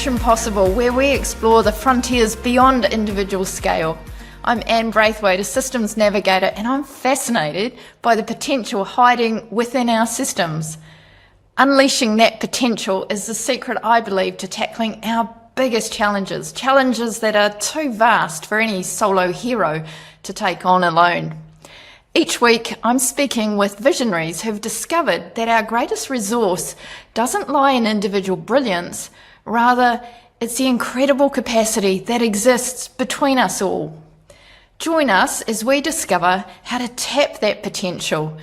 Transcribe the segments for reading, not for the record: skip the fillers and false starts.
Mission Possible, where we explore the frontiers beyond individual scale. I'm Anne Braithwaite, a systems navigator, and I'm fascinated by the potential hiding within our systems. Unleashing that potential is the secret, I believe, to tackling our biggest challenges that are too vast for any solo hero to take on alone. Each week, I'm speaking with visionaries who've discovered that our greatest resource doesn't lie in individual brilliance, rather, it's the incredible capacity that exists between us all. Join us as we discover how to tap that potential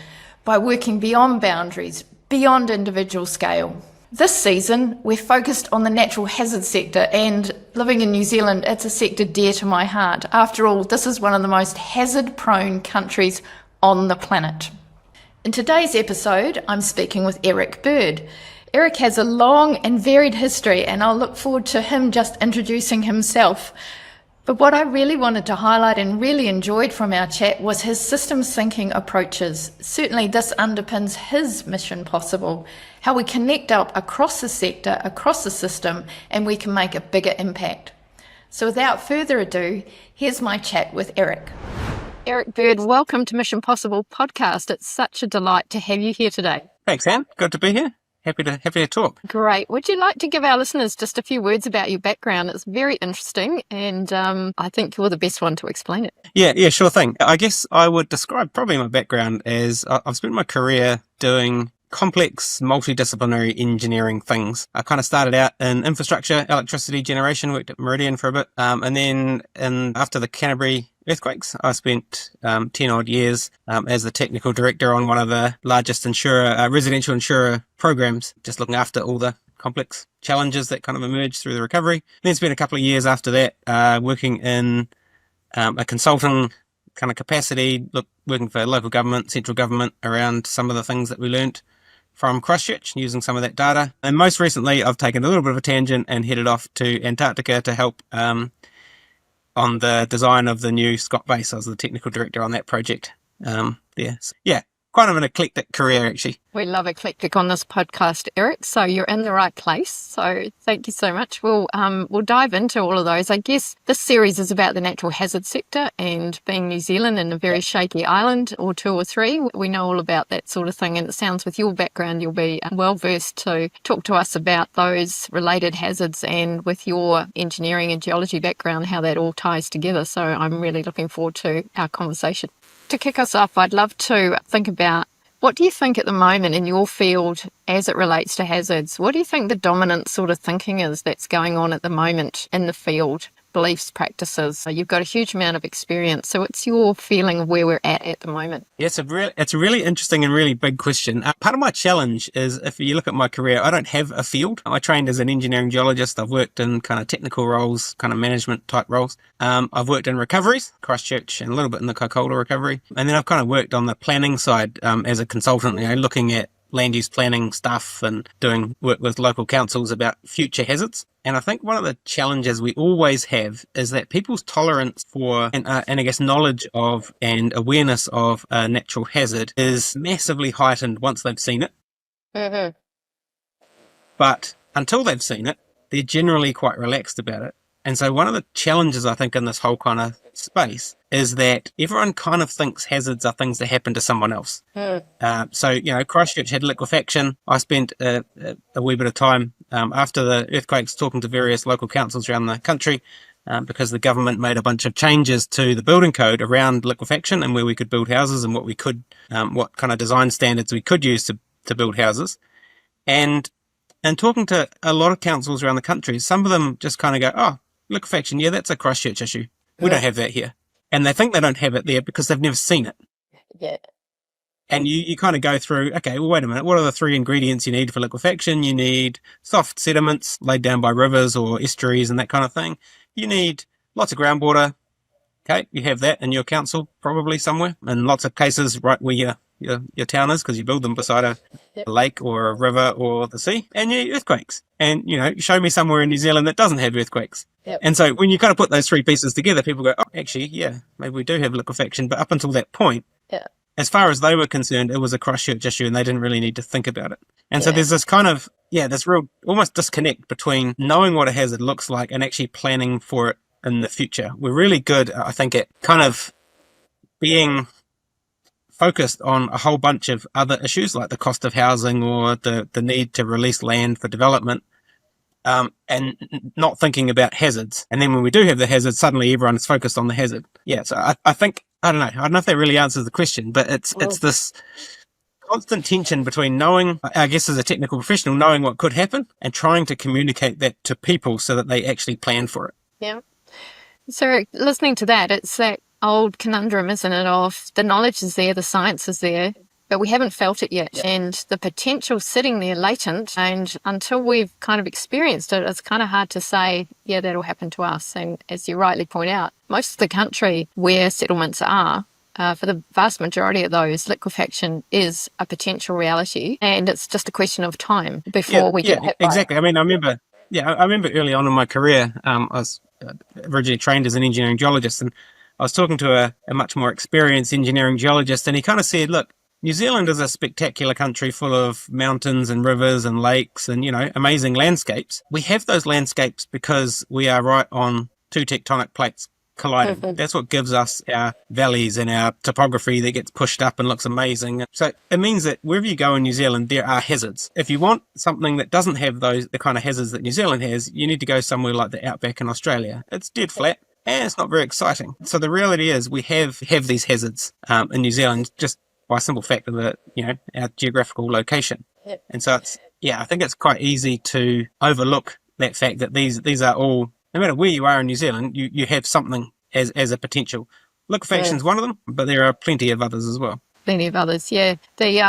by working beyond boundaries, beyond individual scale. This season, we're focused on the natural hazard sector, and living in New Zealand, it's a sector dear to my heart. After all, this is one of the most hazard-prone countries on the planet. In today's episode, I'm speaking with Eric Bird. Eric has a long and varied history, and I'll look forward to him just introducing himself. But what I really wanted to highlight and really enjoyed from our chat was his systems thinking approaches. Certainly this underpins his Mission Possible, how we connect up across the sector, across the system, and we can make a bigger impact. So without further ado, here's my chat with Eric. Eric Bird, welcome to Mission Possible podcast. It's such a delight to have you here today. Thanks, Anne. Good to be here. Happy to talk. Great. Would you like to give our listeners just a few words about your background? It's very interesting, and I think you're the best one to explain it. Yeah, sure thing. I guess I would describe probably my background as I've spent my career doing complex, multidisciplinary engineering things. I kind of started out in infrastructure, electricity generation, worked at Meridian for a bit, and then after the Canterbury earthquakes, I spent 10 odd years as the technical director on one of the largest residential insurer programs, just looking after all the complex challenges that kind of emerged through the recovery. Then spent a couple of years after that working in a consulting kind of capacity, working for local government, central government around some of the things that we learnt from Christchurch, using some of that data. And most recently, I've taken a little bit of a tangent and headed off to Antarctica to help on the design of the new Scott base. I was the technical director on that project there. So, yeah, quite of an eclectic career, actually. We love eclectic on this podcast, Eric, so you're in the right place. So thank you so much. We'll dive into all of those. I guess this series is about the natural hazard sector, and being New Zealand and a very shaky island or two or three, we know all about that sort of thing. And it sounds with your background, you'll be well versed to talk to us about those related hazards, and with your engineering and geology background, how that all ties together. So I'm really looking forward to our conversation. To kick us off, I'd love to think about, what do you think at the moment in your field as it relates to hazards? What do you think the dominant sort of thinking is that's going on at the moment in the field? Beliefs, practices. You've got a huge amount of experience. So what's your feeling of where we're at the moment? Yeah, it's a really interesting and really big question. Part of my challenge is, if you look at my career, I don't have a field. I trained as an engineering geologist. I've worked in kind of technical roles, kind of management type roles. I've worked in recoveries, Christchurch, and a little bit in the Kaikoura recovery. And then I've kind of worked on the planning side as a consultant, looking at land use planning stuff and doing work with local councils about future hazards. And I think one of the challenges we always have is that people's tolerance for and I guess knowledge of and awareness of a natural hazard is massively heightened once they've seen it. Mm-hmm. But until they've seen it, they're generally quite relaxed about it. And so one of the challenges, I think, in this whole kind of space is that everyone kind of thinks hazards are things that happen to someone else. So, Christchurch had liquefaction. I spent a wee bit of time after the earthquakes talking to various local councils around the country because the government made a bunch of changes to the building code around liquefaction and where we could build houses and what kind of design standards we could use to build houses. And talking to a lot of councils around the country, some of them just kind of go, oh, liquefaction, yeah, that's a Christchurch issue. We don't have that here. And they think they don't have it there because they've never seen it. Yeah. And you kind of go through, okay, well, wait a minute. What are the 3 ingredients you need for liquefaction? You need soft sediments laid down by rivers or estuaries and that kind of thing. You need lots of groundwater. Okay, you have that in your council probably somewhere. In lots of cases, right where your town is, because you build them beside a lake or a river or the sea. And you earthquakes. And, show me somewhere in New Zealand that doesn't have earthquakes. Yep. And so when you kind of put those 3 pieces together, people go, oh, actually, yeah, maybe we do have liquefaction. But up until that point, as far as they were concerned, it was a Christchurch issue and they didn't really need to think about it. And so Yeah. there's this kind of, this real almost disconnect between knowing what a hazard looks like and actually planning for it in the future. We're really good, I think, at kind of being focused on a whole bunch of other issues like the cost of housing or the need to release land for development, and not thinking about hazards. And then when we do have the hazard, suddenly everyone is focused on the hazard. Yeah, so I think, I don't know if that really answers the question, but it's this constant tension between knowing, I guess as a technical professional, knowing what could happen and trying to communicate that to people so that they actually plan for it. Yeah. So listening to that, it's that old conundrum, isn't it, of the knowledge is there, the science is there, but we haven't felt it yet. And the potential sitting there latent, and until we've kind of experienced it, it's kind of hard to say, yeah, that'll happen to us. And as you rightly point out, most of the country where settlements are, for the vast majority of those, liquefaction is a potential reality, and it's just a question of time before we get hit by it. Exactly. I mean, I remember early on in my career, I was originally trained as an engineering geologist, and I was talking to a much more experienced engineering geologist, and he kind of said, look, New Zealand is a spectacular country full of mountains and rivers and lakes and, amazing landscapes. We have those landscapes because we are right on two tectonic plates colliding. Mm-hmm. That's what gives us our valleys and our topography that gets pushed up and looks amazing. So it means that wherever you go in New Zealand, there are hazards. If you want something that doesn't have the kind of hazards that New Zealand has, you need to go somewhere like the outback in Australia. It's dead flat. And it's not very exciting. So the reality is we have these hazards in New Zealand just by a simple fact of our geographical location. Yep. And so I think it's quite easy to overlook that fact that these are all, no matter where you are in New Zealand, you have something as a potential. Liquefaction is one of them, but there are plenty of others as well. Plenty of others, yeah. The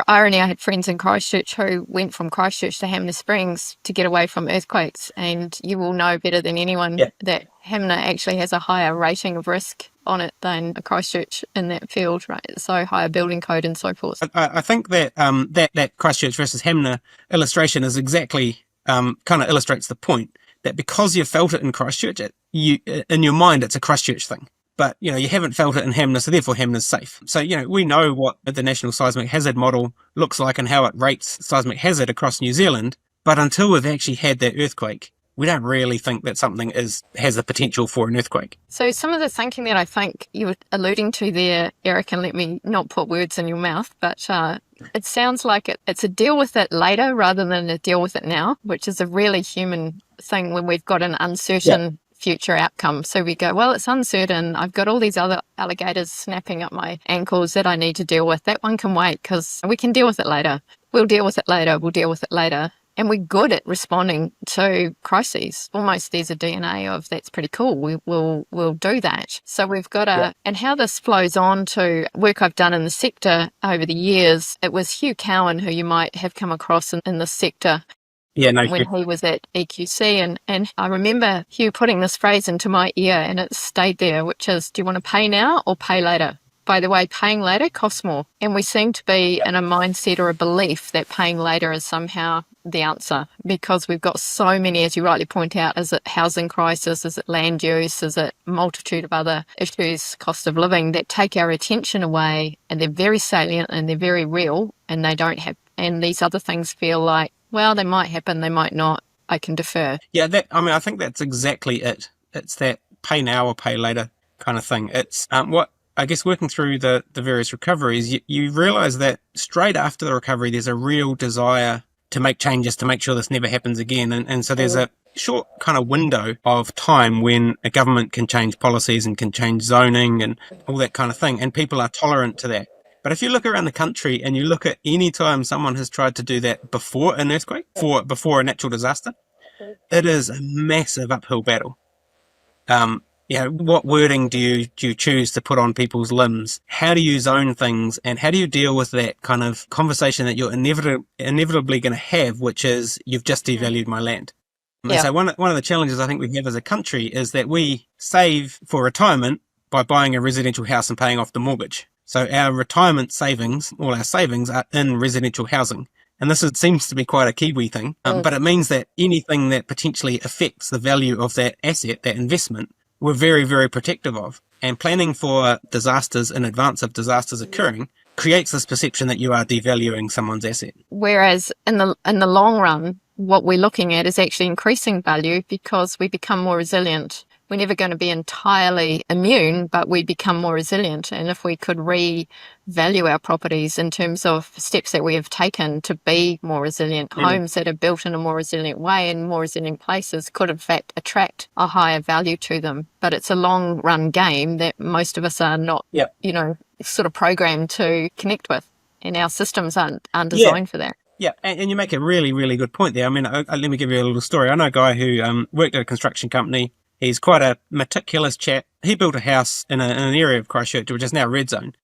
irony, I had friends in Christchurch who went from Christchurch to Hamner Springs to get away from earthquakes, and you will know better than anyone that Hamner actually has a higher rating of risk on it than a Christchurch in that field, right? So higher building code and so forth. I think that that Christchurch versus Hamner illustration is exactly kind of illustrates the point that because you've felt it in Christchurch, in your mind it's a Christchurch thing. But, you haven't felt it in Hamner, so therefore Hamner's safe. So, we know what the National Seismic Hazard Model looks like and how it rates seismic hazard across New Zealand. But until we've actually had that earthquake, we don't really think that something has the potential for an earthquake. So some of the thinking that I think you were alluding to there, Eric, and let me not put words in your mouth, but it sounds like it's a deal with it later rather than a deal with it now, which is a really human thing when we've got an uncertain future outcome. So we go, well, it's uncertain. I've got all these other alligators snapping up my ankles that I need to deal with. That one can wait because we can deal with it later. We'll deal with it later. We'll deal with it later. And we're good at responding to crises. Almost there's a DNA of that's pretty cool. We'll do that. So we've got and how this flows on to work I've done in the sector over the years. It was Hugh Cowan, who you might have come across in the sector. Yeah, no, when he was at EQC, and I remember Hugh putting this phrase into my ear, and it stayed there, which is, do you want to pay now or pay later? By the way, paying later costs more, and we seem to be in a mindset or a belief that paying later is somehow the answer, because we've got so many, as you rightly point out. Is it housing crisis? Is it land use? Is it a multitude of other issues, cost of living, that take our attention away, and they're very salient and they're very real, and they don't have, and these other things feel like, well, they might happen, they might not. I can defer. Yeah, I think that's exactly it. It's that pay now or pay later kind of thing. It's what I guess working through the various recoveries, you realise that straight after the recovery, there's a real desire to make changes to make sure this never happens again. And so there's a short kind of window of time when a government can change policies and can change zoning and all that kind of thing, and people are tolerant to that. But if you look around the country and you look at any time someone has tried to do that before an earthquake, before a natural disaster, it is a massive uphill battle. What wording do you choose to put on people's limbs? How do you zone things? And how do you deal with that kind of conversation that you're inevitably going to have, which is, you've just devalued my land? And so one of the challenges I think we have as a country is that we save for retirement by buying a residential house and paying off the mortgage. So our retirement savings, all our savings, are in residential housing. And this seems to be quite a Kiwi thing, but it means that anything that potentially affects the value of that asset, that investment, we're very, very protective of. And planning for disasters in advance of disasters occurring creates this perception that you are devaluing someone's asset. Whereas in the long run, what we're looking at is actually increasing value because we become more resilient. We're never going to be entirely immune, but we become more resilient. And if we could revalue our properties in terms of steps that we have taken to be more resilient, homes that are built in a more resilient way in more resilient places could in fact attract a higher value to them. But it's a long run game that most of us are not, sort of programmed to connect with. And our systems aren't designed for that. Yeah, and you make a really, really good point there. I mean, let me give you a little story. I know a guy who worked at a construction company. He's quite a meticulous chap. He built a house in an area of Christchurch which is now red zone.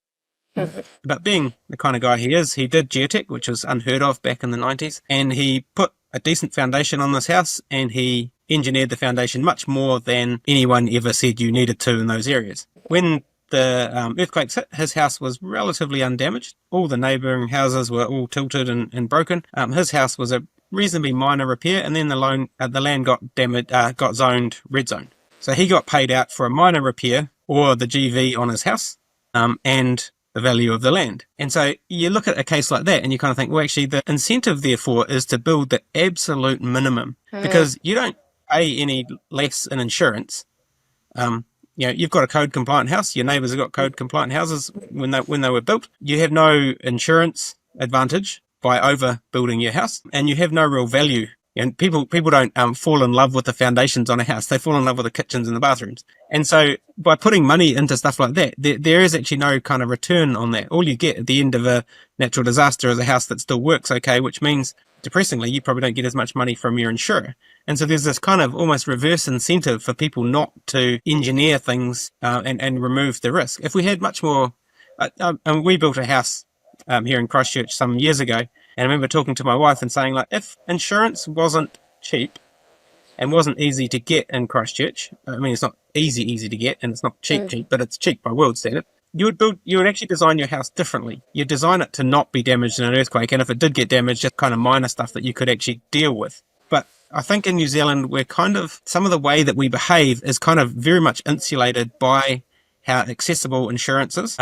But being the kind of guy he is, he did geotech, which was unheard of back in the 90s. And he put a decent foundation on this house, and he engineered the foundation much more than anyone ever said you needed to in those areas. When the earthquakes hit, his house was relatively undamaged. All the neighbouring houses were all tilted and broken. His house was a reasonably minor repair, and then the land got damaged, got zoned red zone. So he got paid out for a minor repair or the GV on his house, and the value of the land. And so you look at a case like that and you kind of think, well, actually the incentive therefore is to build the absolute minimum, because you don't pay any less in insurance. You've got a code compliant house. Your neighbours have got code compliant houses when they were built. You have no insurance advantage by overbuilding your house, and you have no real value. And people don't fall in love with the foundations on a house. They fall in love with the kitchens and the bathrooms. And so by putting money into stuff like that, there is actually no kind of return on that. All you get at the end of a natural disaster is a house that still works okay, which means, depressingly, you probably don't get as much money from your insurer. And so there's this kind of almost reverse incentive for people not to engineer things and remove the risk. If we had much more, we built a house here in Christchurch some years ago, and I remember talking to my wife and saying, like, if insurance wasn't cheap and wasn't easy to get in Christchurch, I mean, it's not easy to get, and it's not cheap, but it's cheap by world standard, you would actually design your house differently. You design it to not be damaged in an earthquake, and if it did get damaged, just kind of minor stuff that you could actually deal with. But I think in New Zealand, we're kind of, some of the way that we behave is kind of very much insulated by how accessible insurance is,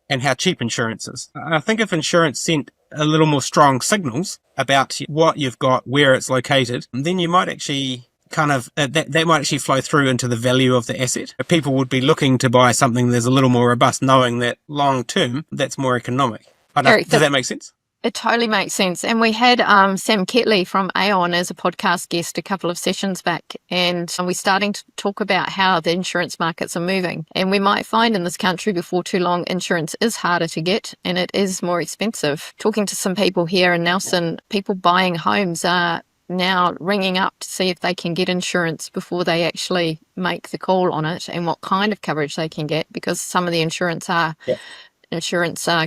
and how cheap insurance is. I think if insurance sent a little more strong signals about what you've got, where it's located, then you might actually kind of, that might actually flow through into the value of the asset. People would be looking to buy something that's a little more robust, knowing that long term, that's more economic. Does that make sense? It totally makes sense. And we had Sam Ketley from Aon as a podcast guest a couple of sessions back, and we're starting to talk about how the insurance markets are moving. And we might find in this country before too long, insurance is harder to get and it is more expensive. Talking to some people here in Nelson, people buying homes are now ringing up to see if they can get insurance before they actually make the call on it and what kind of coverage they can get, because some of the insurance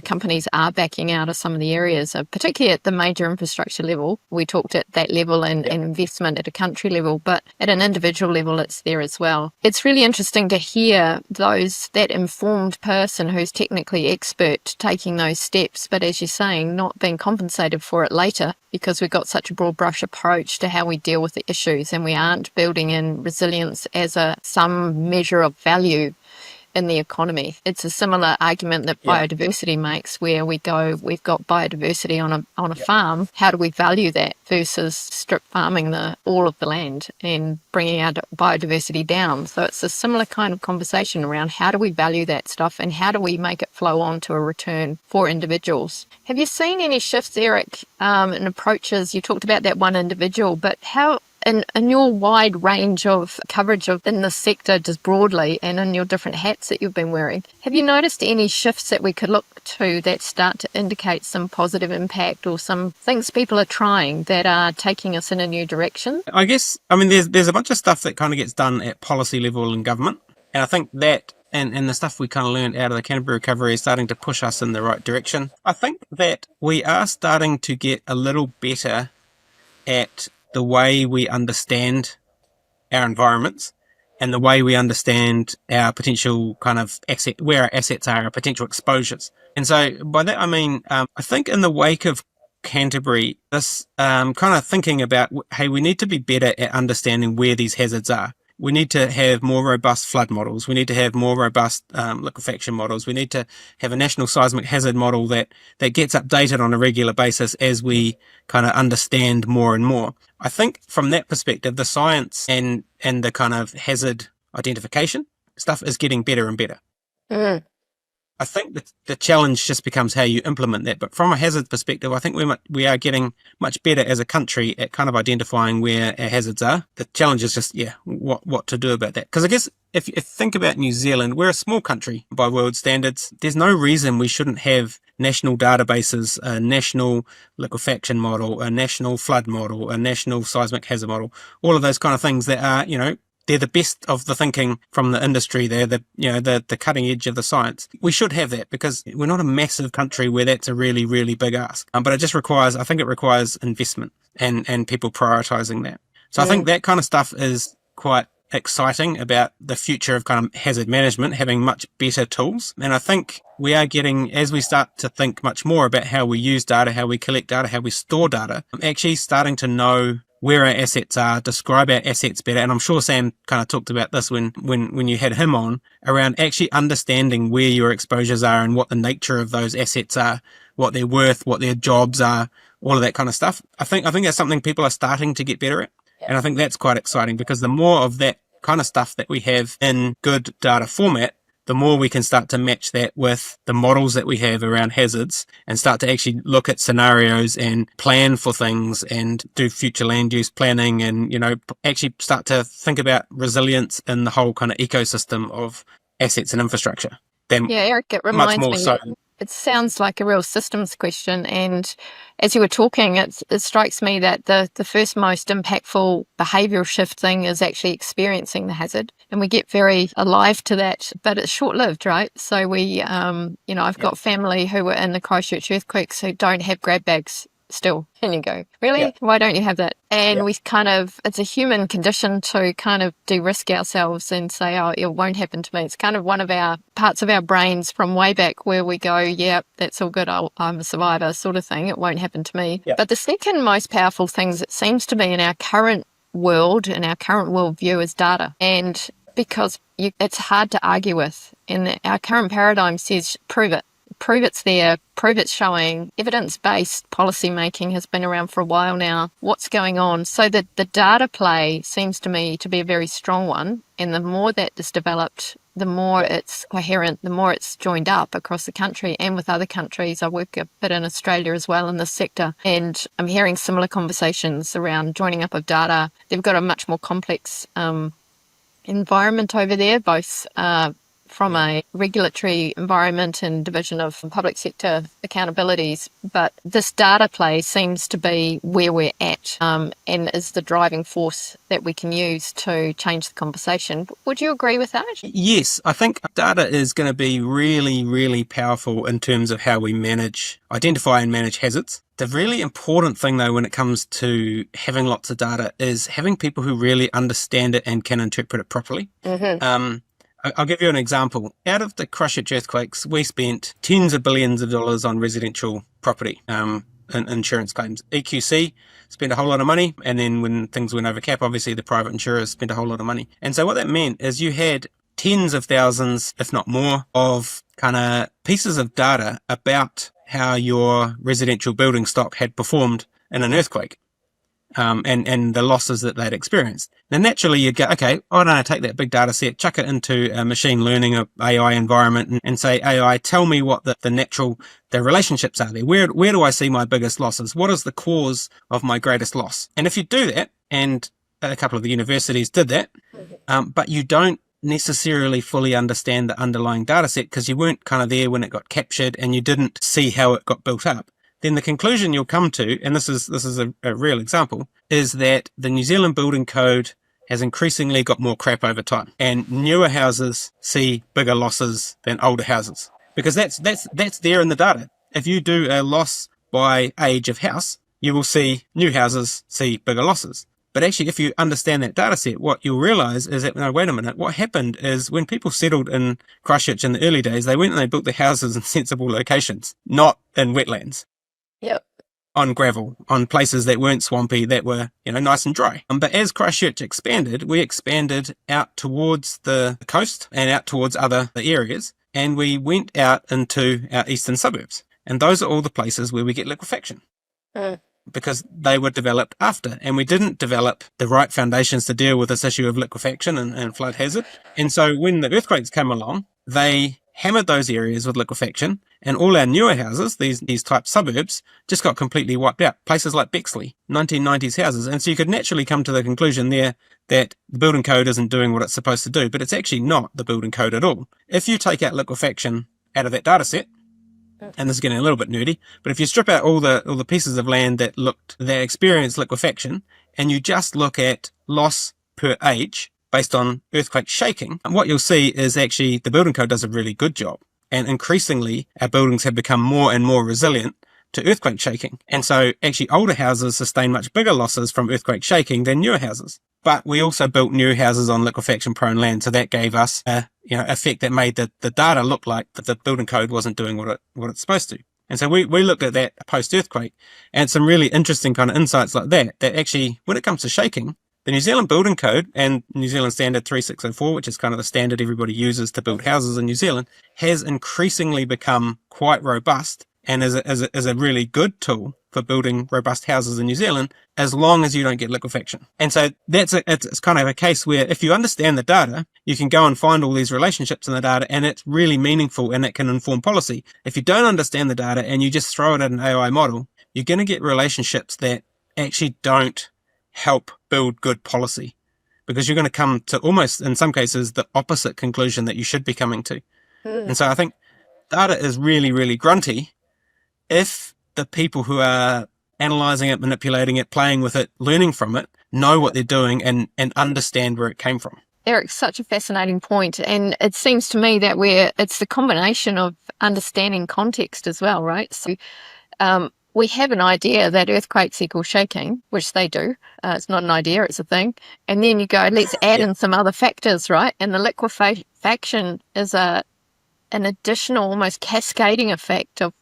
companies are backing out of some of the areas, particularly at the major infrastructure level. We talked at that level and investment at a country level, but at an individual level, it's there as well. It's really interesting to hear that informed person who's technically expert taking those steps, but as you're saying, not being compensated for it later because we've got such a broad brush approach to how we deal with the issues, and we aren't building in resilience as some measure of value in the economy. It's a similar argument that biodiversity makes, where we've got biodiversity on a farm. How do we value that versus strip farming all of the land and bringing our biodiversity down? So it's a similar kind of conversation around how do we value that stuff and how do we make it flow on to a return for individuals. Have you seen any shifts, Eric, in approaches? You talked about that one individual, but how in your wide range of coverage in the sector just broadly and in your different hats that you've been wearing, have you noticed any shifts that we could look to that start to indicate some positive impact or some things people are trying that are taking us in a new direction? I guess, I mean, there's a bunch of stuff that kind of gets done at policy level in government, and I think that and the stuff we kind of learned out of the Canterbury recovery is starting to push us in the right direction. I think that we are starting to get a little better at the way we understand our environments and the way we understand our potential kind of asset, where our assets are, our potential exposures. And so by that, I mean, I think in the wake of Canterbury, this kind of thinking about, hey, we need to be better at understanding where these hazards are. we need to have more robust flood models. We need to have more robust liquefaction models. We need to have a national seismic hazard model that gets updated on a regular basis as we kind of understand more and more. I think from that perspective, the science and the kind of hazard identification stuff is getting better and better. Mm. I think that the challenge just becomes how you implement that. But from a hazard perspective, I think we are getting much better as a country at kind of identifying where our hazards are. The challenge is just, what to do about that. Because I guess if you think about New Zealand, we're a small country by world standards. There's no reason we shouldn't have national databases, a national liquefaction model, a national flood model, a national seismic hazard model, all of those kind of things that are, they're the best of the thinking from the industry. They're the cutting edge of the science. We should have that because we're not a massive country where that's a really, really big ask. But it just requires investment and people prioritizing that. So I think that kind of stuff is quite exciting about the future of kind of hazard management, having much better tools. And I think we are getting, as we start to think much more about how we use data, how we collect data, how we store data, actually starting to know where our assets are, describe our assets better. And I'm sure Sam kind of talked about this when you had him on, around actually understanding where your exposures are and what the nature of those assets are, what they're worth, what their jobs are, all of that kind of stuff. I think that's something people are starting to get better at. And I think that's quite exciting because the more of that kind of stuff that we have in good data format, the more we can start to match that with the models that we have around hazards and start to actually look at scenarios and plan for things and do future land use planning and, actually start to think about resilience in the whole kind of ecosystem of assets and infrastructure. Eric, it reminds much more me. so. It sounds like a real systems question. And as you were talking, it strikes me that the first most impactful behavioural shift thing is actually experiencing the hazard. And we get very alive to that, but it's short-lived, right? So we, I've got family who were in the Christchurch earthquakes who don't have grab bags still. And you go, really? Yeah. Why don't you have that? And we it's a human condition to kind of de-risk ourselves and say, oh, it won't happen to me. It's kind of one of our parts of our brains from way back where we go, yeah, that's all good. I'm a survivor sort of thing. It won't happen to me. Yeah. But the second most powerful things it seems to be in our current world and our current worldview is data. And because it's hard to argue with. And our current paradigm says, prove it. Prove it's there, prove it's showing. Evidence-based policy making has been around for a while now. What's going on? So that the data play seems to me to be a very strong one. And the more that is developed, the more it's coherent, the more it's joined up across the country and with other countries. I work a bit in Australia as well in this sector. And I'm hearing similar conversations around joining up of data. They've got a much more complex environment over there, both from a regulatory environment and division of public sector accountabilities. But this data play seems to be where we're at and is the driving force that we can use to change the conversation. Would you agree with that? Yes, I think data is going to be really, really powerful in terms of how we identify and manage hazards. The really important thing, though, when it comes to having lots of data is having people who really understand it and can interpret it properly. Mm-hmm. I'll give you an example. Out of the Christchurch earthquakes, we spent tens of billions of dollars on residential property and insurance claims. EQC spent a whole lot of money, and then when things went over cap, obviously the private insurers spent a whole lot of money. And so what that meant is you had tens of thousands, if not more, of kind of pieces of data about how your residential building stock had performed in an earthquake. And the losses that they'd experienced. Now, naturally, you'd go, okay, why don't I take that big data set, chuck it into a machine learning or AI environment and say, AI, tell me what the relationships are there. Where do I see my biggest losses? What is the cause of my greatest loss? And if you do that, and a couple of the universities did that, but you don't necessarily fully understand the underlying data set because you weren't kind of there when it got captured and you didn't see how it got built up, then the conclusion you'll come to, and this is a real example, is that the New Zealand building code has increasingly got more crap over time, and newer houses see bigger losses than older houses because that's there in the data. If you do a loss by age of house, you will see new houses see bigger losses. But actually, if you understand that data set, what you'll realize is that, no, wait a minute, what happened is when people settled in Christchurch in the early days, they went and they built their houses in sensible locations, not in wetlands. Yep. on gravel, on places that weren't swampy, that were, nice and dry. But as Christchurch expanded, we expanded out towards the coast and out towards other areas, and we went out into our eastern suburbs. And those are all the places where we get liquefaction. Because they were developed after, and we didn't develop the right foundations to deal with this issue of liquefaction and flood hazard. And so when the earthquakes came along, they hammered those areas with liquefaction, and all our newer houses, these type suburbs, just got completely wiped out. Places like Bexley, 1990s houses. And so you could naturally come to the conclusion there that the building code isn't doing what it's supposed to do, but it's actually not the building code at all. If you take out liquefaction out of that data set, and this is getting a little bit nerdy, but if you strip out all the pieces of land that experienced liquefaction, and you just look at loss per age based on earthquake shaking, what you'll see is actually the building code does a really good job. And increasingly, our buildings have become more and more resilient to earthquake shaking. And so actually older houses sustain much bigger losses from earthquake shaking than newer houses. But we also built new houses on liquefaction prone land. So that gave us a effect that made the data look like that the building code wasn't doing what it's supposed to. And so we looked at that post earthquake and some really interesting kind of insights like that actually, when it comes to shaking, the New Zealand Building Code and New Zealand Standard 3604, which is kind of the standard everybody uses to build houses in New Zealand, has increasingly become quite robust and is a really good tool for building robust houses in New Zealand, as long as you don't get liquefaction. And so it's kind of a case where if you understand the data, you can go and find all these relationships in the data, and it's really meaningful and it can inform policy. If you don't understand the data and you just throw it at an AI model, you're going to get relationships that actually don't help build good policy, because you're going to come to almost, in some cases, the opposite conclusion that you should be coming to. And so I think data is really, really grunty if the people who are analyzing it, manipulating it, playing with it, learning from it, know what they're doing and understand where it came from. Eric, such a fascinating point. And it seems to me that it's the combination of understanding context as well, right? So we have an idea that earthquakes equal shaking, which they do. It's not an idea, it's a thing. And then you go, let's add in some other factors, right? And the liquefaction is an additional, almost cascading effect of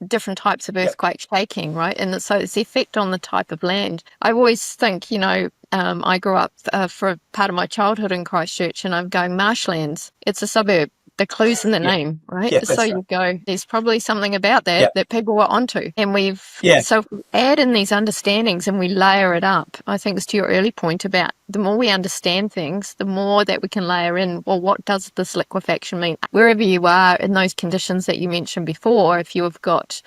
different types of earthquake shaking, right? And so it's the effect on the type of land. I always think, I grew up for part of my childhood in Christchurch, and I'm going marshlands. It's a suburb. The clue's in the name, right? Yeah, so right. you go, there's probably something about that that people were onto. And so we add in these understandings and we layer it up. I think it's to your early point about the more we understand things, the more that we can layer in, well, what does this liquefaction mean? Wherever you are in those conditions that you mentioned before, if you have got,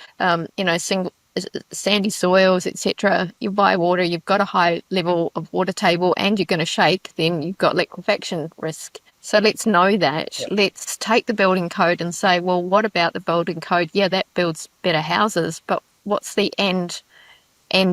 sandy soils, etc., you buy water, you've got a high level of water table and you're going to shake, then you've got liquefaction risk. So let's know that. Yep. Let's take the building code and say, well, what about the building code? Yeah, that builds better houses, but what's the end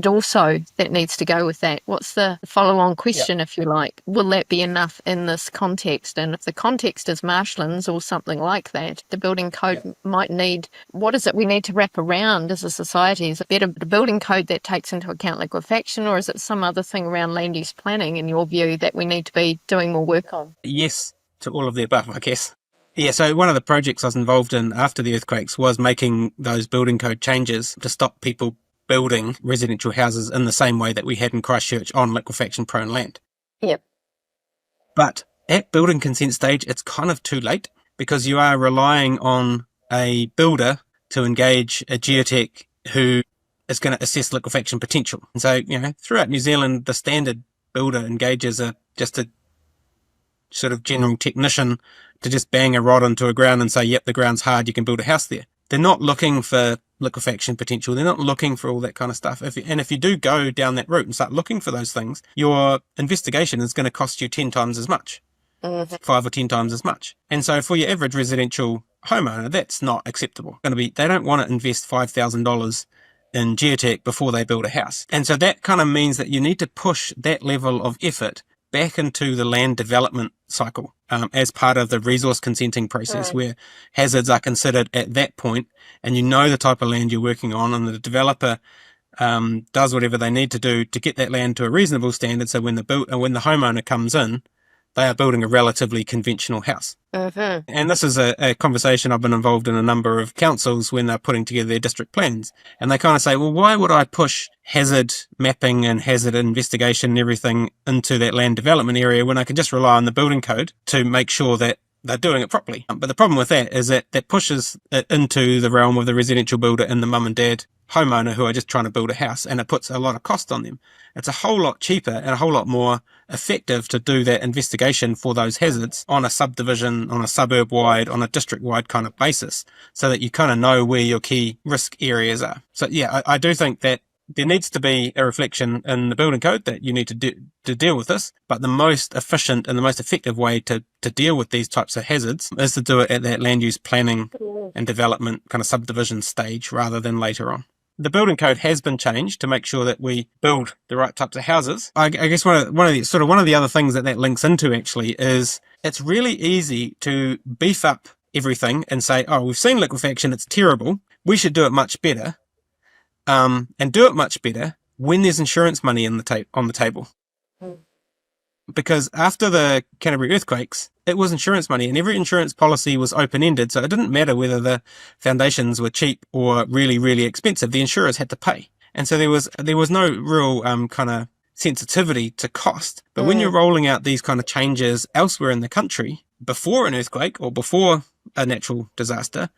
also that needs to go with that? What's the follow-on question, if you like? Will that be enough in this context? And if the context is marshlands or something like that, the building code might need, what is it we need to wrap around as a society? Is it better the building code that takes into account liquefaction, or is it some other thing around land use planning, in your view, that we need to be doing more work on? Yes, to all of the above, I guess. Yeah, so one of the projects I was involved in after the earthquakes was making those building code changes to stop people building residential houses in the same way that we had in Christchurch on liquefaction-prone land. Yep. But at building consent stage, it's kind of too late, because you are relying on a builder to engage a geotech who is going to assess liquefaction potential. And so, throughout New Zealand, the standard builder engages just a sort of general technician to just bang a rod into a ground and say, yep, the ground's hard, you can build a house there. They're not looking for liquefaction potential. They're not looking for all that kind of stuff. If you do go down that route and start looking for those things, your investigation is going to cost you 10 times as much, 5 or 10 times as much. And so for your average residential homeowner, that's not acceptable. They don't want to invest $5,000 in geotech before they build a house. And so that kind of means that you need to push that level of effort back into the land development cycle as part of the resource consenting process, where hazards are considered at that point, and the type of land you're working on, and the developer does whatever they need to do to get that land to a reasonable standard, so when the homeowner comes in, they are building a relatively conventional house. And this is a conversation I've been involved in a number of councils when they're putting together their district plans. And they kind of say, well, why would I push hazard mapping and hazard investigation and everything into that land development area when I can just rely on the building code to make sure that they're doing it properly? But the problem with that is that pushes it into the realm of the residential builder and the mum and dad homeowner who are just trying to build a house, and it puts a lot of cost on them. It's a whole lot cheaper and a whole lot more effective to do that investigation for those hazards on a subdivision, on a suburb wide, on a district wide kind of basis, so that you kind of know where your key risk areas are. So yeah, I do think that there needs to be a reflection in the building code that you need to deal with this, but the most efficient and the most effective way to deal with these types of hazards is to do it at that land use planning and development kind of subdivision stage rather than later on. The building code has been changed to make sure that we build the right types of houses. I guess one of the other things that links into actually is it's really easy to beef up everything and say, oh, we've seen liquefaction, it's terrible, we should do it much better. And do it much better when there's insurance money on the table. Because after the Canterbury earthquakes, it was insurance money, and every insurance policy was open-ended, so it didn't matter whether the foundations were cheap or really, really expensive. The insurers had to pay. And so there was no real kind of sensitivity to cost. But when you're rolling out these kind of changes elsewhere in the country, before an earthquake or before a natural disaster,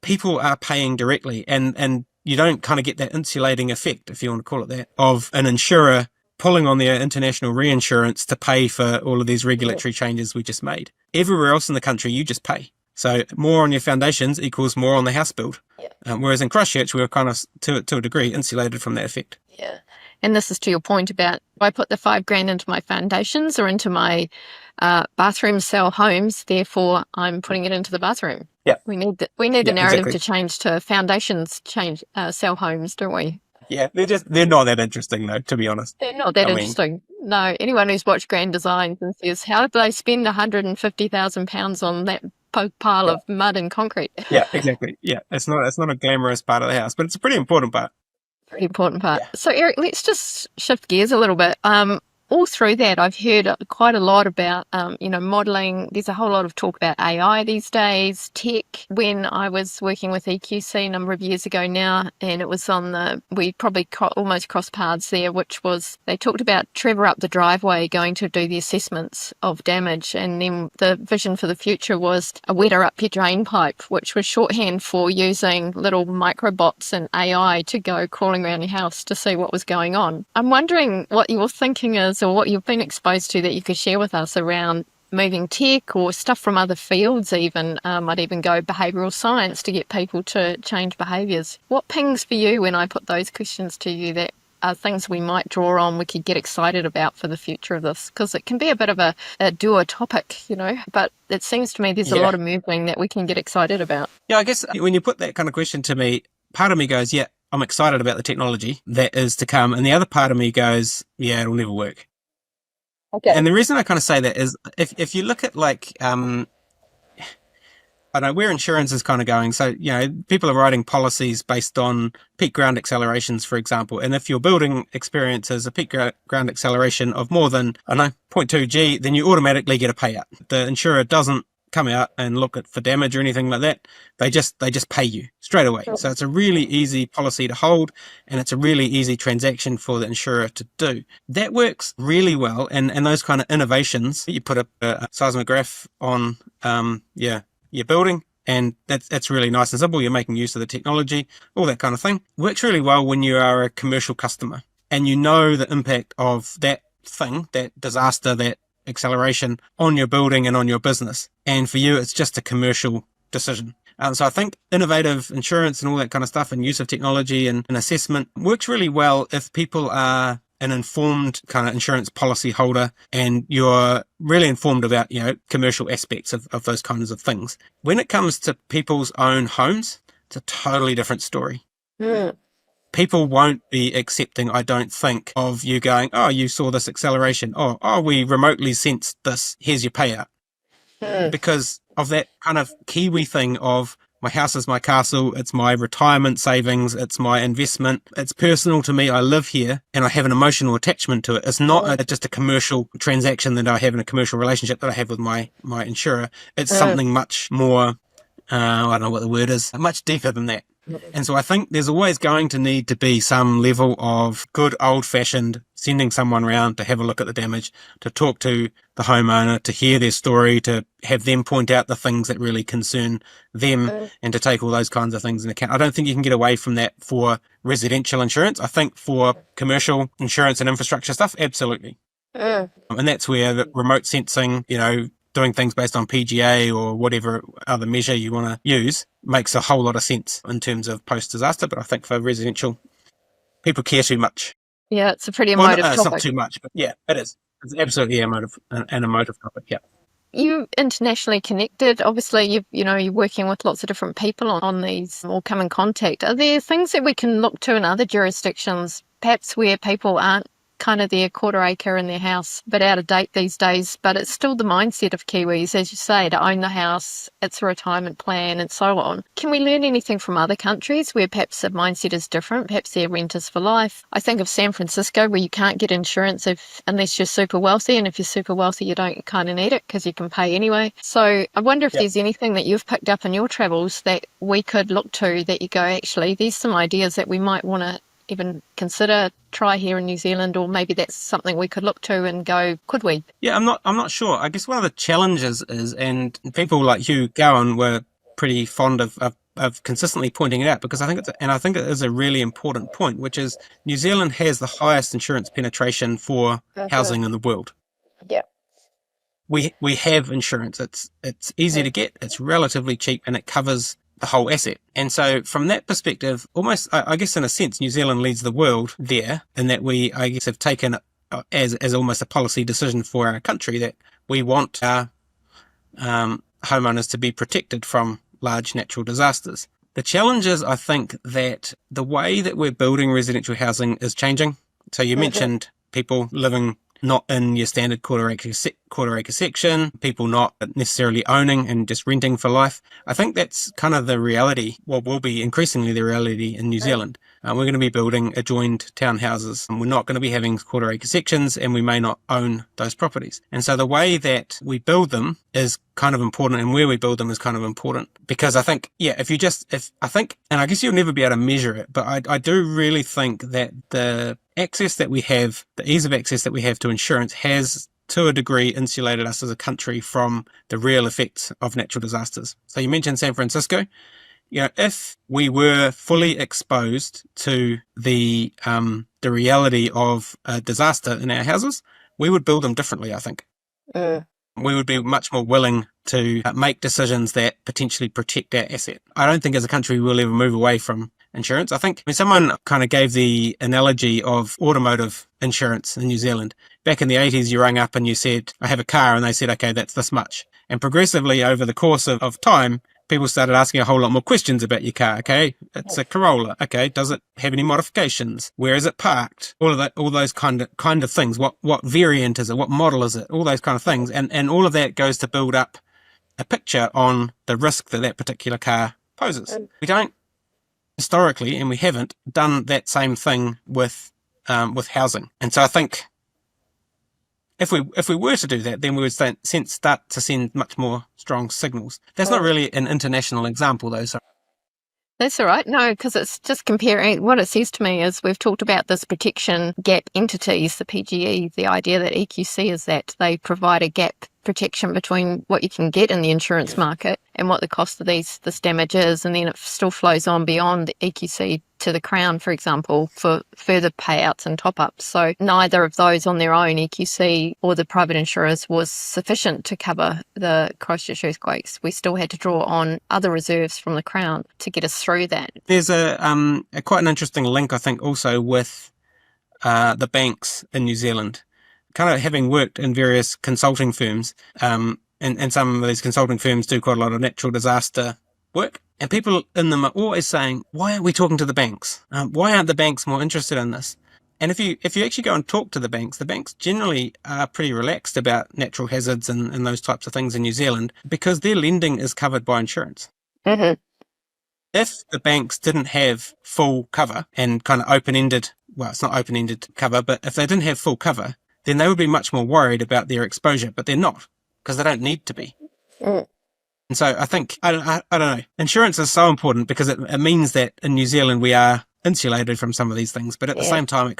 people are paying directly, and you don't kind of get that insulating effect, if you want to call it that, of an insurer pulling on their international reinsurance to pay for all of these regulatory changes we just made. Everywhere else in the country, you just pay. So more on your foundations equals more on the house build. Whereas in Christchurch, we were kind of, to a degree, insulated from that effect. Yeah. And this is to your point about, I put the $5,000 into my foundations or into my bathroom cell homes, therefore I'm putting it into the bathroom. Yeah. We need the narrative to change to foundations cell homes, don't we? Yeah, they're not that interesting though, to be honest. They're not that interesting. No, anyone who's watched Grand Designs and says, how did they spend £150,000 on that pile of mud and concrete? Yeah, exactly. Yeah, it's not a glamorous part of the house, but it's a pretty important part. Pretty important part. Yeah. So Eric, let's just shift gears a little bit. All through that, I've heard quite a lot about, modelling. There's a whole lot of talk about AI these days, tech. When I was working with EQC a number of years ago now, and it was we probably almost crossed paths there, which was, they talked about Trevor up the driveway going to do the assessments of damage. And then the vision for the future was a wetter up your drain pipe, which was shorthand for using little microbots and AI to go crawling around your house to see what was going on. I'm wondering what your thinking is, or what you've been exposed to that you could share with us around moving tech or stuff from other fields even. I'd even go behavioural science to get people to change behaviours. What pings for you when I put those questions to you that are things we might draw on, we could get excited about for the future of this? Because it can be a bit of a doer topic, but it seems to me there's a lot of moving that we can get excited about. Yeah, I guess when you put that kind of question to me, part of me goes, yeah, I'm excited about the technology that is to come. And the other part of me goes, yeah, it'll never work. Okay. And the reason I kind of say that is if you look at I don't know where insurance is kind of going. So, people are writing policies based on peak ground accelerations, for example. And if your building experiences a peak ground acceleration of more than, 0.2 G, then you automatically get a payout. The insurer doesn't come out and look at for damage or anything like that. They just pay you straight away. So it's a really easy policy to hold, and it's a really easy transaction for the insurer to do. That works really well, and those kind of innovations, you put a seismograph on your building, and that's really nice and simple. You're making use of the technology, all that kind of thing. Works really well when you are a commercial customer and you know the impact of that thing, that disaster, that acceleration on your building and on your business. And for you, it's just a commercial decision. So I think innovative insurance and all that kind of stuff and use of technology and assessment works really well if people are an informed kind of insurance policy holder and you're really informed about, commercial aspects of those kinds of things. When it comes to people's own homes, it's a totally different story. People won't be accepting, I don't think, of you going, oh, you saw this acceleration. Oh, we remotely sensed this. Here's your payout. Because of that kind of Kiwi thing of My house is my castle. It's my retirement savings. It's my investment. It's personal to me. I live here and I have an emotional attachment to it. It's not just a commercial transaction that I have in a commercial relationship that I have with my insurer. It's something much more, I don't know what the word is, much deeper than that. And so I think there's always going to need to be some level of good old-fashioned sending someone around to have a look at the damage, to talk to the homeowner, to hear their story, to have them point out the things that really concern them, and to take all those kinds of things into account. I don't think you can get away from that for residential insurance. I think for commercial insurance and infrastructure stuff, absolutely. And that's where the remote sensing, doing things based on PGA or whatever other measure you want to use makes a whole lot of sense in terms of post-disaster. But I think for residential, people care too much. Yeah, it's a pretty emotive topic. It's not too much, but yeah, it is. It's absolutely an emotive topic, yeah. You internationally connected. Obviously, you're working with lots of different people on these or come in contact. Are there things that we can look to in other jurisdictions, perhaps where people aren't kind of their quarter acre in their house, but out of date these days, but it's still the mindset of Kiwis, as you say, to own the house, it's a retirement plan and so on. Can we learn anything from other countries where perhaps the mindset is different, perhaps they're renters for life? I think of San Francisco, where you can't get insurance unless you're super wealthy, and if you're super wealthy you don't kind of need it because you can pay anyway. So I wonder if there's anything that you've picked up in your travels that we could look to that you go, actually, these some ideas that we might want to even consider try here in New Zealand, or maybe that's something we could look to and go, could we? Yeah, I'm not sure. I guess one of the challenges is, and people like you, Gowan, were pretty fond of consistently pointing it out, because I think it is a really important point, which is New Zealand has the highest insurance penetration for housing in the world. Yeah. We have insurance. It's easy to get, it's relatively cheap, and it covers the whole asset. And so from that perspective, almost, I guess in a sense, New Zealand leads the world there, in that we, I guess, have taken as almost a policy decision for our country that we want our homeowners to be protected from large natural disasters. The challenge is, I think, that the way that we're building residential housing is changing. So you mentioned people living not in your standard quarter acre section, people not necessarily owning and just renting for life. I think that's kind of the reality, what will be increasingly the reality in New Zealand. We're going to be building adjoined townhouses, and we're not going to be having quarter acre sections, and we may not own those properties. And so the way that we build them is kind of important, and where we build them is kind of important, because I think, and I guess you'll never be able to measure it, but I do really think that the access that we have, the ease of access that we have to insurance has to a degree insulated us as a country from the real effects of natural disasters. So you mentioned San Francisco. If we were fully exposed to the reality of a disaster in our houses, we would build them differently, I think. We would be much more willing to make decisions that potentially protect our asset. I don't think as a country we'll ever move away from insurance. I think someone kind of gave the analogy of automotive insurance in New Zealand. Back in the 80s, you rang up and you said, I have a car, and they said, okay, that's this much. And progressively over the course of time, people started asking a whole lot more questions about your car. Okay, it's a Corolla. Okay, does it have any modifications? Where is it parked? All of that, all those kind of things. What variant is it? What model is it? All those kind of things. And all of that goes to build up a picture on the risk that particular car poses. We don't historically, and we haven't done that same thing with housing. And so I think if we were to do that, then we would start to send much more strong signals. That's not really an international example, though. So. That's all right. No, because it's just comparing. What it says to me is we've talked about this protection gap entities, the PGE, the idea that EQC is that they provide a gap protection between what you can get in the insurance market and what the cost of this damage is, and then it still flows on beyond the EQC to the Crown, for example, for further payouts and top-ups. So neither of those on their own, EQC or the private insurers, was sufficient to cover the Christchurch earthquakes. We still had to draw on other reserves from the Crown to get us through that. There's a quite an interesting link, I think, also with the banks in New Zealand. Kind of having worked in various consulting firms, and some of these consulting firms do quite a lot of natural disaster work, and people in them are always saying, why aren't we talking to the banks? Why aren't the banks more interested in this? And if you actually go and talk to the banks generally are pretty relaxed about natural hazards and those types of things in New Zealand, because their lending is covered by insurance. Mm-hmm. if the banks didn't have full cover and kind of open-ended, well, it's not open-ended cover, but if they didn't have full cover, then they would be much more worried about their exposure, but they're not, because they don't need to be. Mm. And so I think, I don't know, insurance is so important because it means that in New Zealand we are insulated from some of these things, but at the same time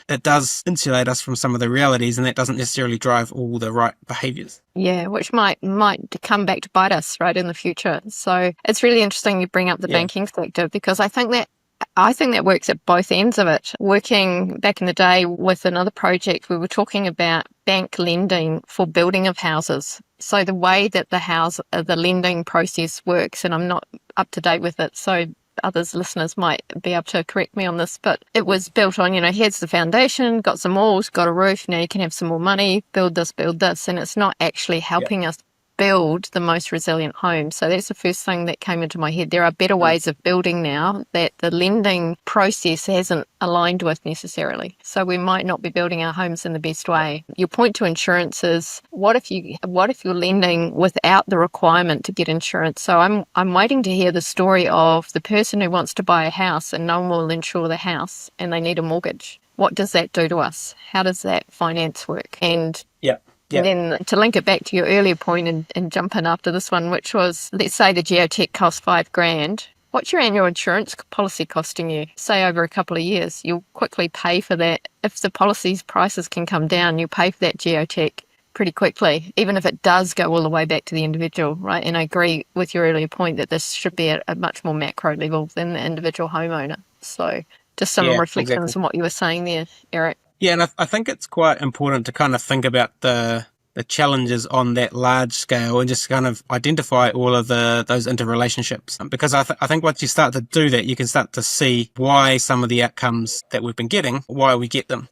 it does insulate us from some of the realities, and that doesn't necessarily drive all the right behaviours. Yeah, which might come back to bite us right in the future. So it's really interesting you bring up the banking sector, because I think that works at both ends of it. Working back in the day with another project, we were talking about bank lending for building of houses. So the way that the lending process works, and I'm not up to date with it, so others listeners might be able to correct me on this, but it was built on, here's the foundation, got some walls, got a roof, now you can have some more money, build this, and it's not actually helping us build the most resilient home. So that's the first thing that came into my head. There are better ways of building now that the lending process hasn't aligned with necessarily. So we might not be building our homes in the best way. Your point to insurance is, what if you're lending without the requirement to get insurance? So I'm waiting to hear the story of the person who wants to buy a house and no one will insure the house and they need a mortgage. What does that do to us? How does that finance work? And And then to link it back to your earlier point and jump in after this one, which was, let's say the geotech costs $5,000. What's your annual insurance policy costing you? Say over a couple of years, you'll quickly pay for that. If the policy's prices can come down, you'll pay for that geotech pretty quickly, even if it does go all the way back to the individual, right? And I agree with your earlier point that this should be at a much more macro level than the individual homeowner. So just some reflections on what you were saying there, Eric. Yeah, and I think it's quite important to kind of think about the challenges on that large scale and just kind of identify all of those interrelationships. Because I think once you start to do that, you can start to see why some of the outcomes that we've been getting, why we get them.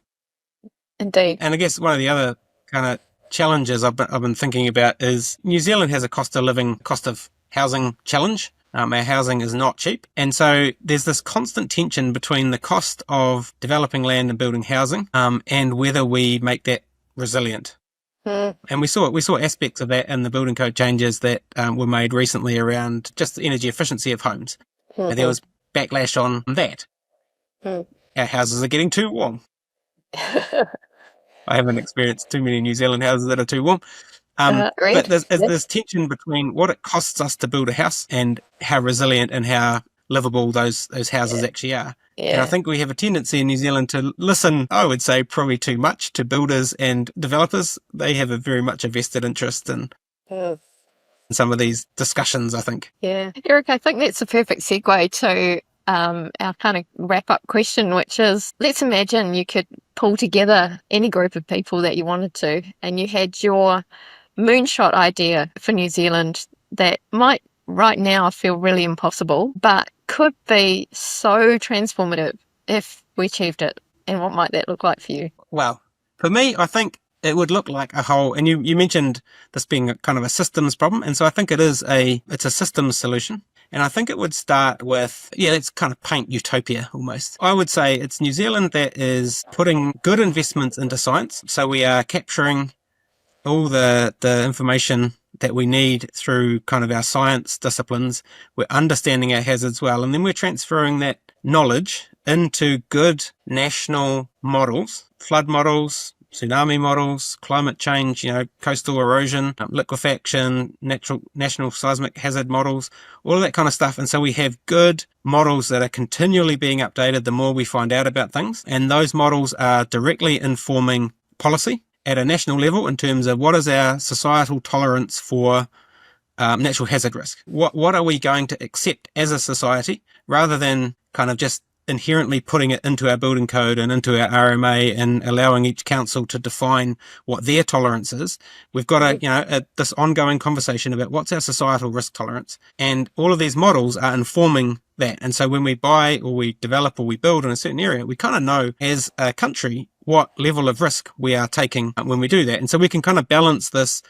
Indeed. And I guess one of the other kind of challenges I've been thinking about is New Zealand has a cost of housing challenge. Our housing is not cheap. And so there's this constant tension between the cost of developing land and building housing and whether we make that resilient. And we saw aspects of that in the building code changes that were made recently around just the energy efficiency of homes. And there was backlash on that. Our houses are getting too warm. I haven't experienced too many New Zealand houses that are too warm. But there's tension between what it costs us to build a house and how resilient and how livable those houses actually are. Yeah. And I think we have a tendency in New Zealand to listen, I would say, probably too much to builders and developers. They have very much a vested interest in some of these discussions, I think. Yeah. Eric, I think that's a perfect segue to our kind of wrap-up question, which is, let's imagine you could pull together any group of people that you wanted to, and you had your moonshot idea for New Zealand that might right now feel really impossible, but could be so transformative if we achieved it. And what might that look like for you? Well, for me, I think it would look like a whole, and you mentioned this being a kind of a systems problem, and so I think it's a systems solution. And I think it would start with, let's kind of paint utopia almost. I would say it's New Zealand that is putting good investments into science. So we are capturing all the information that we need through kind of our science disciplines. We're understanding our hazards well, and then we're transferring that knowledge into good national models, flood models, tsunami models, climate change, coastal erosion, liquefaction, national seismic hazard models, all of that kind of stuff. And so we have good models that are continually being updated the more we find out about things. And those models are directly informing policy at a national level in terms of what is our societal tolerance for natural hazard risk. What are we going to accept as a society, rather than kind of just inherently putting it into our building code and into our RMA and allowing each council to define what their tolerance is. We've got this ongoing conversation about what's our societal risk tolerance, and all of these models are informing that. And so when we buy or we develop or we build in a certain area, we kind of know as a country what level of risk we are taking when we do that. And so we can kind of balance this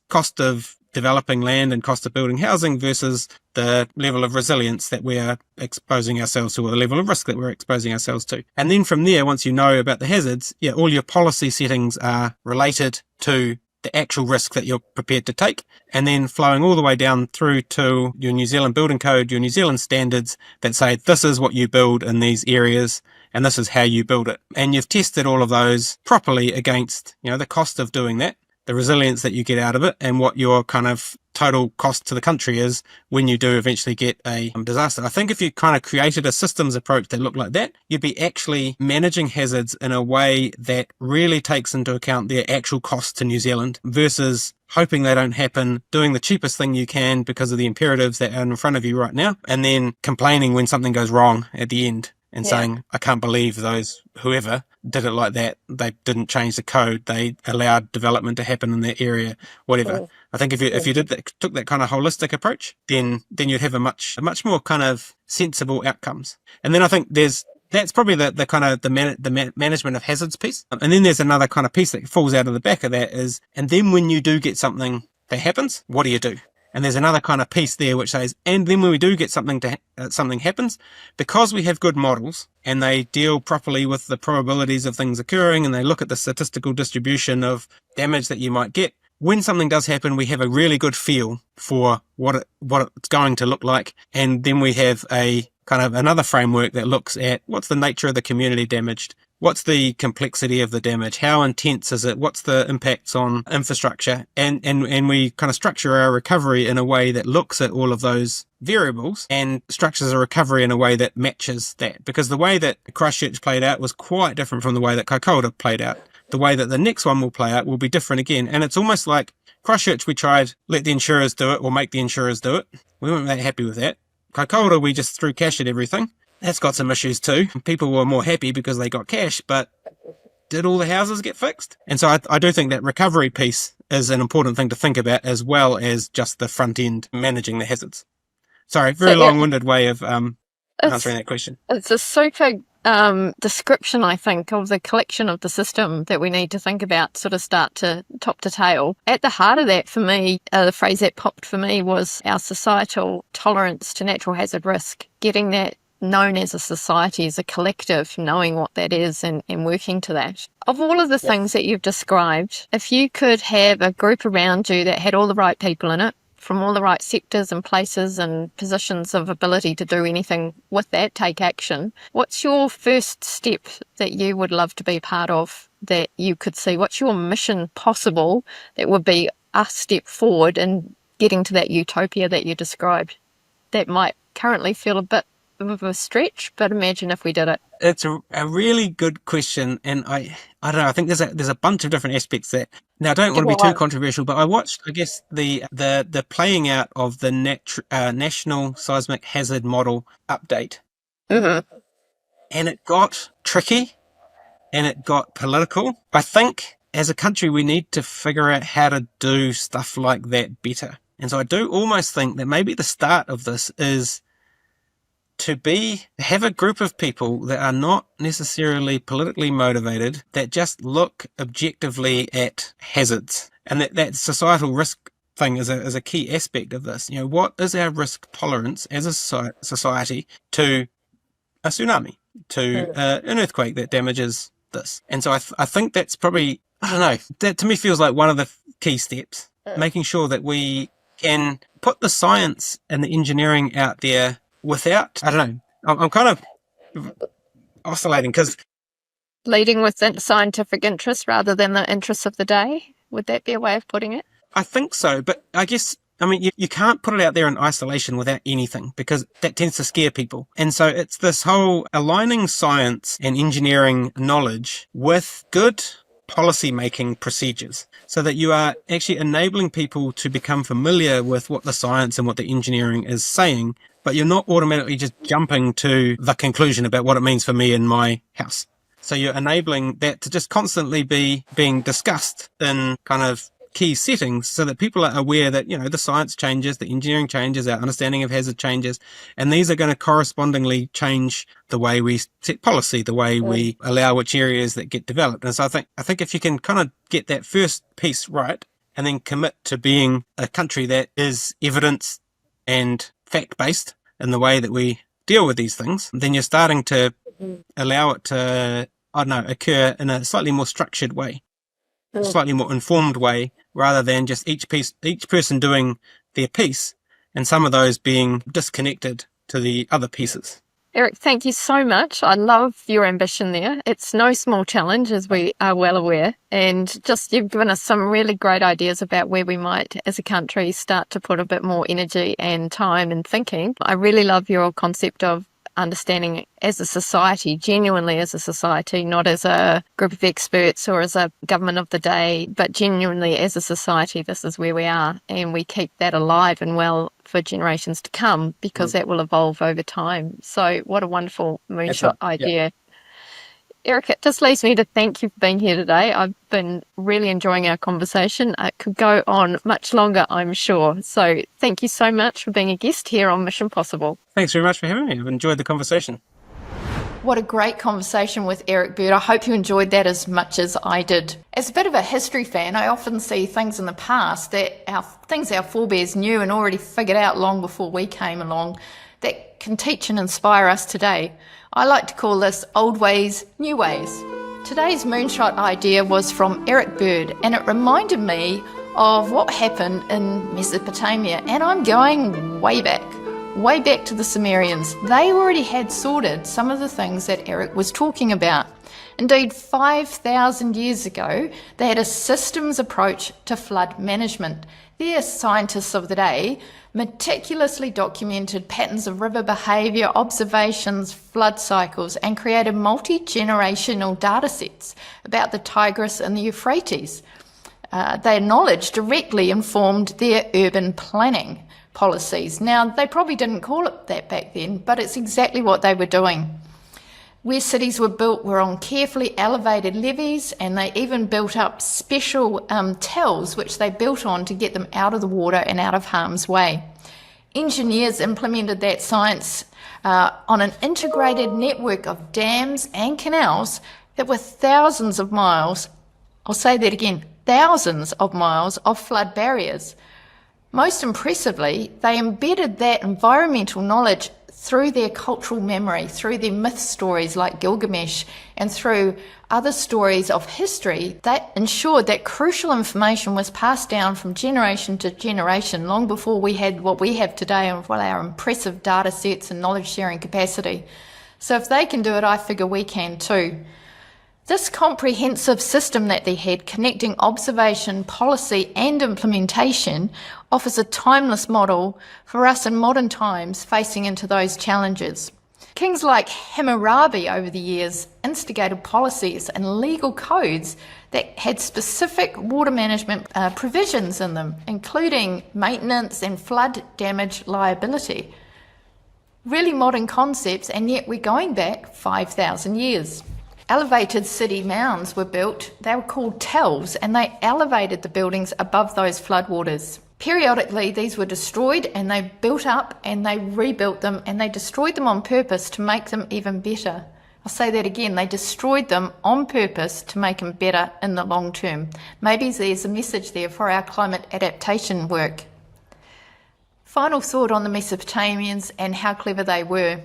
cost of developing land and cost of building housing versus the level of resilience that we are exposing ourselves to, or the level of risk that we're exposing ourselves to. And then from there, once you know about the hazards, all your policy settings are related to the actual risk that you're prepared to take, and then flowing all the way down through to your New Zealand building code, your New Zealand standards that say this is what you build in these areas and this is how you build it. And you've tested all of those properly against, the cost of doing that, the resilience that you get out of it, and what your kind of total cost to the country is when you do eventually get a disaster. I think if you kind of created a systems approach that looked like that, you'd be actually managing hazards in a way that really takes into account their actual cost to New Zealand versus hoping they don't happen, doing the cheapest thing you can because of the imperatives that are in front of you right now, and then complaining when something goes wrong at the end and saying, I can't believe whoever did it like that. They didn't change the code. They allowed development to happen in that area, whatever. I think if you did that, took that kind of holistic approach, then you'd have a much more kind of sensible outcomes. And then I think that's probably the kind of the management of hazards piece. And then there's another kind of piece that falls out of the back of that is, and then when you do get something that happens, what do you do? And there's another kind of piece there which says, and then when we do get something something happens, because we have good models and they deal properly with the probabilities of things occurring and they look at the statistical distribution of damage that you might get, when something does happen, we have a really good feel for what it's going to look like. And then we have a kind of another framework that looks at what's the nature of the community damaged, what's the complexity of the damage, how intense is it, what's the impacts on infrastructure, and we kind of structure our recovery in a way that looks at all of those variables and structures a recovery in a way that matches that. Because the way that Christchurch played out was quite different from the way that Kaikoura played out. The way that the next one will play out will be different again. And it's almost like Christchurch, we tried, let the insurers do it or make the insurers do it. We weren't that happy with that. Kaikoura, we just threw cash at everything. That's got some issues too. People were more happy because they got cash, but did all the houses get fixed? And so I do think that recovery piece is an important thing to think about, as well as just the front end managing the hazards. Sorry, very long-winded way of answering that question. It's a super description, I think, of the collection of the system that we need to think about, sort of start to top to tail. At the heart of that, for me, the phrase that popped for me was our societal tolerance to natural hazard risk, getting that known as a society, as a collective, knowing what that is and working to that. Of all of the things that you've described, if you could have a group around you that had all the right people in it, from all the right sectors and places and positions of ability to do anything with that, take action, what's your first step that you would love to be part of that you could see? What's your mission possible that would be a step forward in getting to that utopia that you described? That might currently feel a bit of a stretch, but imagine if we did it. It's a really good question, and I don't know. I think there's a bunch of different aspects that. Now, I don't want to be too controversial, but I watched, I guess, the playing out of the National Seismic Hazard Model update, and it got tricky, and it got political. I think as a country we need to figure out how to do stuff like that better, and so I do almost think that maybe the start of this is to have a group of people that are not necessarily politically motivated, that just look objectively at hazards. And that societal risk thing is a key aspect of this. What is our risk tolerance as a society to a tsunami, to an earthquake that damages this? And so I think that's probably, I don't know, that to me feels like one of the key steps, making sure that we can put the science and the engineering out there without, I don't know, I'm kind of oscillating because... Leading with scientific interest rather than the interests of the day? Would that be a way of putting it? I think so, but I guess, you can't put it out there in isolation without anything because that tends to scare people. And so it's this whole aligning science and engineering knowledge with good policy-making procedures so that you are actually enabling people to become familiar with what the science and what the engineering is saying, but you're not automatically just jumping to the conclusion about what it means for me in my house. So you're enabling that to just constantly be being discussed in kind of key settings so that people are aware that, the science changes, the engineering changes, our understanding of hazard changes, and these are going to correspondingly change the way we set policy, the way we allow which areas that get developed. And so I think if you can kind of get that first piece right and then commit to being a country that is evidence and fact-based in the way that we deal with these things, then you're starting to allow it to, occur in a slightly more structured way. slightly more informed way, rather than just each person doing their piece, and some of those being disconnected to the other pieces. Eric, thank you so much. I love your ambition there. It's no small challenge, as we are well aware. And just you've given us some really great ideas about where we might, as a country, start to put a bit more energy and time and thinking. I really love your concept of understanding as a society, genuinely as a society, not as a group of experts or as a government of the day, but genuinely as a society, this is where we are. And we keep that alive and well for generations to come, because that will evolve over time. So what a wonderful moonshot idea. Yeah. Eric, it just leaves me to thank you for being here today. I've been really enjoying our conversation. It could go on much longer, I'm sure. So thank you so much for being a guest here on Mission Possible. Thanks very much for having me. I've enjoyed the conversation. What a great conversation with Eric Bird. I hope you enjoyed that as much as I did. As a bit of a history fan, I often see things in the past that our forebears knew and already figured out long before we came along that can teach and inspire us today. I like to call this old ways, new ways. Today's moonshot idea was from Eric Bird, and it reminded me of what happened in Mesopotamia. And I'm going way back to the Sumerians. They already had sorted some of the things that Eric was talking about. Indeed, 5,000 years ago, they had a systems approach to flood management. Their scientists of the day meticulously documented patterns of river behaviour, observations, flood cycles, and created multi-generational data sets about the Tigris and the Euphrates. Their knowledge directly informed their urban planning policies. Now, they probably didn't call it that back then, but it's exactly what they were doing. Where cities were built were on carefully elevated levees, and they even built up special tells which they built on to get them out of the water and out of harm's way. Engineers implemented that science on an integrated network of dams and canals that were thousands of miles, I'll say that again, thousands of miles of flood barriers. Most impressively, they embedded that environmental knowledge through their cultural memory, through their myth stories like Gilgamesh, and through other stories of history that ensured that crucial information was passed down from generation to generation long before we had what we have today and our impressive data sets and knowledge sharing capacity. So if they can do it, I figure we can too. This comprehensive system that they had, connecting observation, policy and implementation, offers a timeless model for us in modern times facing into those challenges. Kings like Hammurabi over the years instigated policies and legal codes that had specific water management provisions in them, including maintenance and flood damage liability. Really modern concepts, and yet we're going back 5,000 years. Elevated city mounds were built. They were called tells, and they elevated the buildings above those floodwaters. Periodically, these were destroyed, and they built up, and they rebuilt them, and they destroyed them on purpose to make them even better. I'll say that again. They destroyed them on purpose to make them better in the long term. Maybe there's a message there for our climate adaptation work. Final thought on the Mesopotamians and how clever they were.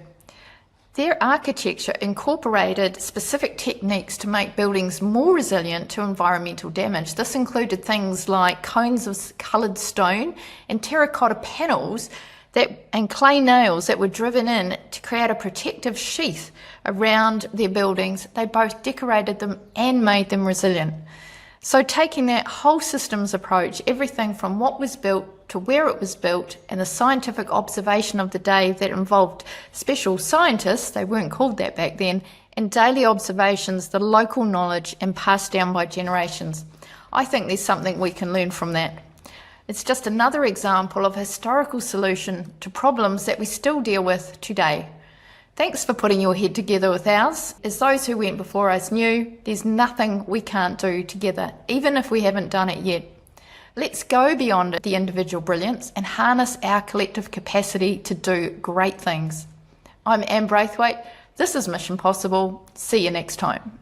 Their architecture incorporated specific techniques to make buildings more resilient to environmental damage. This included things like cones of coloured stone and terracotta panels and clay nails that were driven in to create a protective sheath around their buildings. They both decorated them and made them resilient. So taking that whole systems approach, everything from what was built to where it was built, and the scientific observation of the day that involved special scientists, they weren't called that back then, and daily observations, the local knowledge, and passed down by generations. I think there's something we can learn from that. It's just another example of a historical solution to problems that we still deal with today. Thanks for putting your head together with ours. As those who went before us knew, there's nothing we can't do together, even if we haven't done it yet. Let's go beyond the individual brilliance and harness our collective capacity to do great things. I'm Anne Braithwaite. This is Mission Possible. See you next time.